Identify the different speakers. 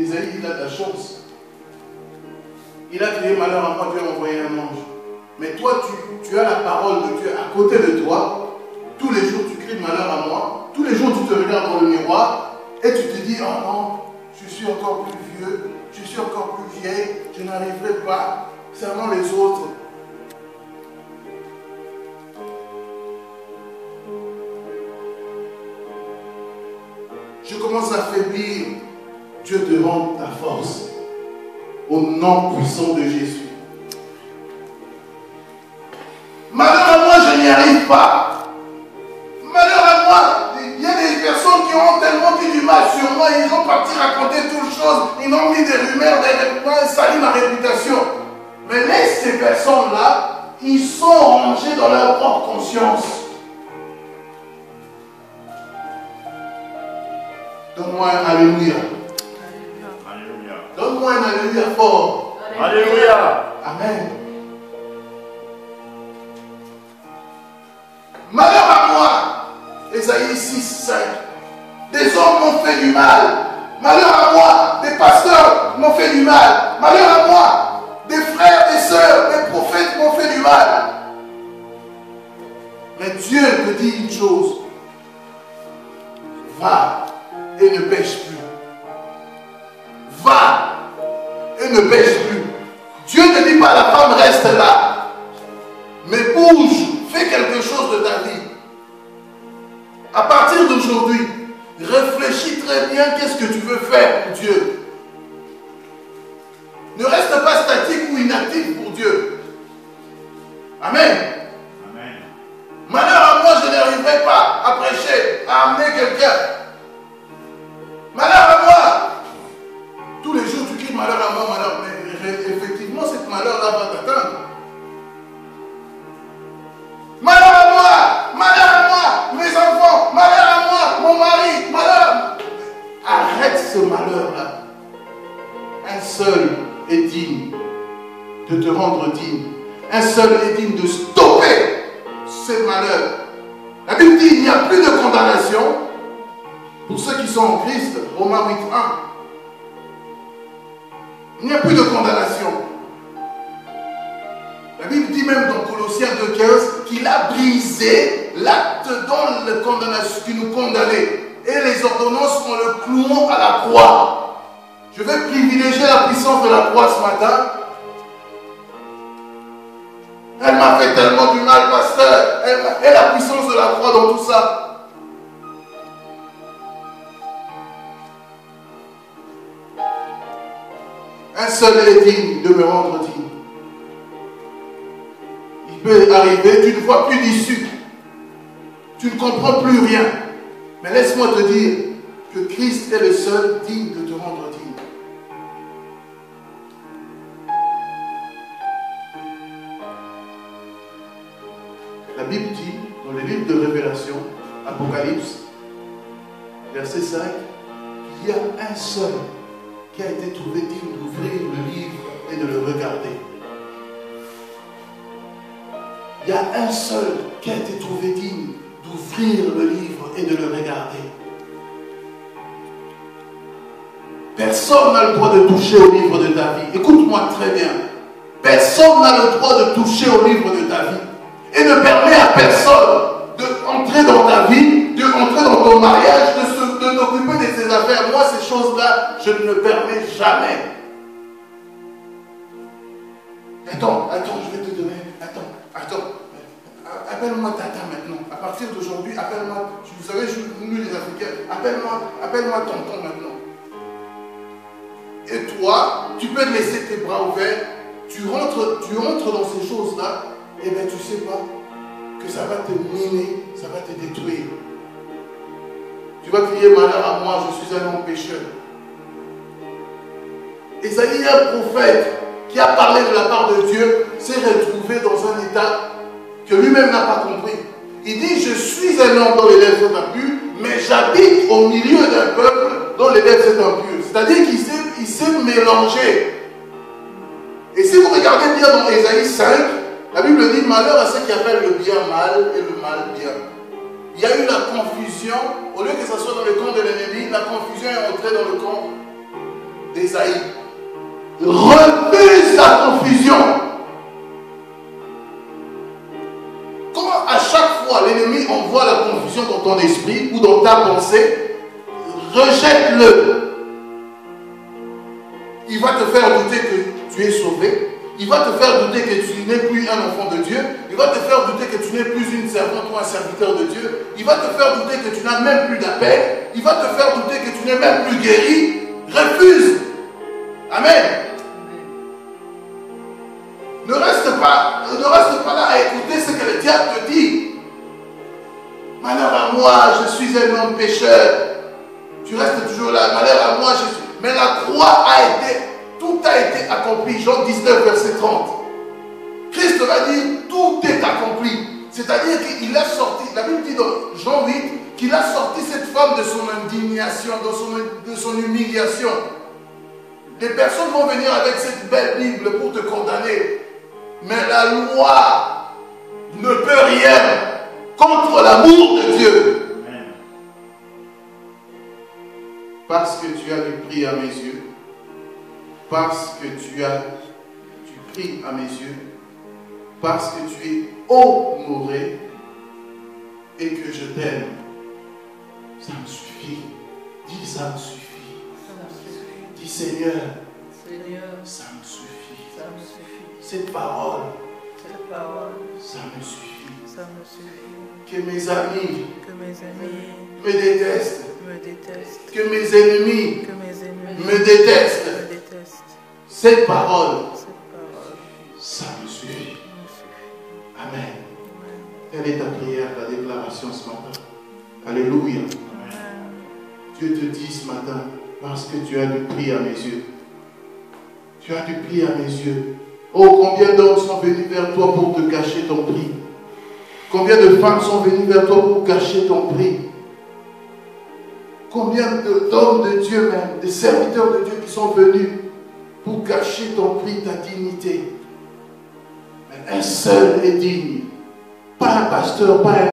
Speaker 1: Isaïe, il a de la chance. Il a crié malheur à moi, Dieu a envoyé un ange. Mais toi, tu as la parole de Dieu à côté de toi. Tous les jours, tu cries malheur à moi. Tous les jours, tu te regardes dans le miroir et tu te dis, oh non, je suis encore plus vieux, je suis encore plus vieille, je n'arriverai pas. C'est vraiment les autres. Je commence à faiblir. Dieu te rend ta force. Au nom puissant de Jésus. Malheur à moi, je n'y arrive pas. Malheur à moi, il y a des personnes qui ont tellement dit du mal sur moi, ils ont parti raconter toutes choses, ils m'ont mis des rumeurs, ils salissent ma réputation. Mais laisse ces personnes-là, ils sont rangés dans leur propre conscience. Donne-moi un alléluia.
Speaker 2: Alléluia.
Speaker 1: Donne-moi un alléluia fort.
Speaker 2: Alléluia.
Speaker 1: Amen. Malheur à moi. Ésaïe 6, 5. Des hommes m'ont fait du mal. Malheur à moi. Des pasteurs m'ont fait du mal. Malheur à moi. Des frères, des sœurs, des prophètes m'ont fait du mal. Mais Dieu te dit une chose. Va et ne pêche plus. Va et ne pêche plus. Dieu ne dit pas à la femme reste là. Mais bouge, fais quelque chose de ta vie. À partir d'aujourd'hui, réfléchis très bien qu'est-ce que tu veux faire pour Dieu. Ne reste pas statique ou inactif pour Dieu. Amen.
Speaker 2: Amen.
Speaker 1: Malheur à moi, je n'arriverai pas à prêcher, à amener quelqu'un. Malheur à moi. Tous les jours, tu cries malheur à moi, malheur. Mais effectivement, cette malheur-là va t'atteindre. Malheur à moi, mes enfants, malheur à moi, mon mari, malheur. Arrête ce malheur-là. Un seul est digne de te rendre digne. Un seul est digne de stopper ce malheur. La Bible dit qu'il n'y a plus de condamnation pour ceux qui sont en Christ. Romains 8, 1. Il n'y a plus de condamnation. La Bible dit même dans Colossiens 2,15 qu'il a brisé l'acte dans la condamnation qui nous condamnait. Et les ordonnances en le clouant à la croix. Je vais privilégier la puissance de la croix ce matin. Elle m'a fait tellement du mal, pasteur. Et la puissance de la croix dans tout ça. Un seul est digne de me rendre digne. Il peut arriver, tu ne vois plus d'issue. Tu ne comprends plus rien. Mais laisse-moi te dire que Christ est le seul digne de te rendre digne. La Bible dit, dans le livre de Révélation, Apocalypse, verset 5, qu'il y a un seul qui a été trouvé digne d'ouvrir le livre et de le regarder. Il y a un seul qui a été trouvé digne d'ouvrir le livre et de le regarder. Personne n'a le droit de toucher au livre de ta vie. Écoute-moi très bien. Personne n'a le droit de toucher au livre de ta vie. Et ne permet à personne d'entrer dans ta vie, d'entrer dans ton mariage, de t'occuper de tes affaires. Moi, ces choses-là, je ne le permets jamais. Attends, je vais te donner. Attends. Appelle-moi Tata maintenant. À partir d'aujourd'hui, appelle-moi. Vous savez, nous les Africains, appelle-moi tonton maintenant. Et toi, tu peux laisser tes bras ouverts. Tu rentres dans ces choses-là. Et bien, tu ne sais pas que ça va te miner, ça va te détruire. Tu vas crier malheur à moi, je suis un homme pécheur. Ésaïe, un prophète qui a parlé de la part de Dieu, s'est retrouvé dans un état que lui-même n'a pas compris. Il dit, je suis un homme dont les lèvres sont impures, mais j'habite au milieu d'un peuple dont les lèvres sont impures. C'est-à-dire qu'il s'est mélangé. Et si vous regardez bien dans Ésaïe 5, la Bible dit malheur à ceux qui appellent le bien mal et le mal bien. Il y a eu la confusion, au lieu que ce soit dans le camp de l'ennemi, la confusion est entrée dans le camp d'Ésaïe. Refuse la confusion. Comment à chaque fois l'ennemi envoie la confusion dans ton esprit ou dans ta pensée, rejette-le. Il va te faire douter que tu es sauvé. Il va te faire douter que tu n'es plus un enfant de Dieu. Il va te faire douter que tu n'es plus une servante ou un serviteur de Dieu. Il va te faire douter que tu n'as même plus d'appel. Il va te faire douter que tu n'es même plus guéri. Refuse. Amen. Ne reste pas là à écouter ce que le diable te dit. Malheur à moi, je suis un homme pécheur. Tu restes toujours là. Malheur à moi, je suis... Mais la croix tout a été accompli. Jean 19, verset 30. Christ va dire, tout est accompli. C'est-à-dire qu'il a sorti, la Bible dit dans Jean 8, qu'il a sorti cette femme de son indignation, de son humiliation. Des personnes vont venir avec cette belle Bible pour te condamner. Mais la loi ne peut rien contre l'amour de Dieu. Parce que tu as du prix à mes yeux. Parce que tu pries à mes yeux. Parce que tu es honoré et que je t'aime. Ça me suffit. Dis, ça me suffit. Dis, Seigneur, ça me suffit. Cette parole, ça me suffit. Que mes amis me détestent. Que mes ennemis me détestent. Cette parole, ça me suffit. Amen. Quelle est ta prière, ta déclaration ce matin? Alléluia. Dieu te dit ce matin, parce que tu as du prix à mes yeux. Tu as du prix à mes yeux. Oh, combien d'hommes sont venus vers toi pour te cacher ton prix? Combien de femmes sont venues vers toi pour cacher ton prix? Combien d'hommes de Dieu même, des serviteurs de Dieu qui sont venus pour cacher ton prix, ta dignité. Mais un seul est digne. Pas un pasteur, pas un